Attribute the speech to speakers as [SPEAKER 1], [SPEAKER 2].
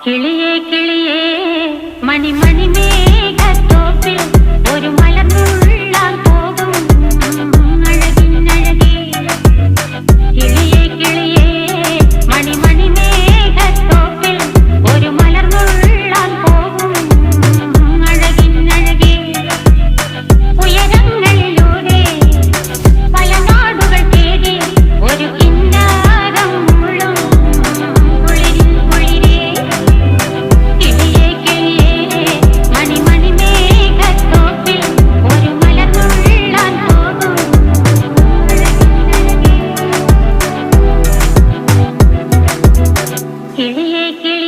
[SPEAKER 1] കിളിയേ കിളിയേ മണിമണി മേഘത്തോപ്പിൽ ഒരു മലർന്നുള്ളാൻ പോകും അഴകിനഴകേ. കിളിയേ കിളിയേ മണിമണി മേഘത്തോപ്പിൽ ഒരു മലർന്നുള്ളാൻ പോകും അഴകിനഴകേ. ഉയരങ്ങളിലൂടെ പല നാടുകൾ തേടി ഒരു കിന്നാരം മുഴും കുളിരിൽ കുളിരേ. കിളിയേ കിളിയേ മണിമണി മേഘത്തോപ്പിൽ ഒരു മലർന്നുള്ളാൻ പോകും അഴകിനഴകേ. കിളിയേ കിളിയേ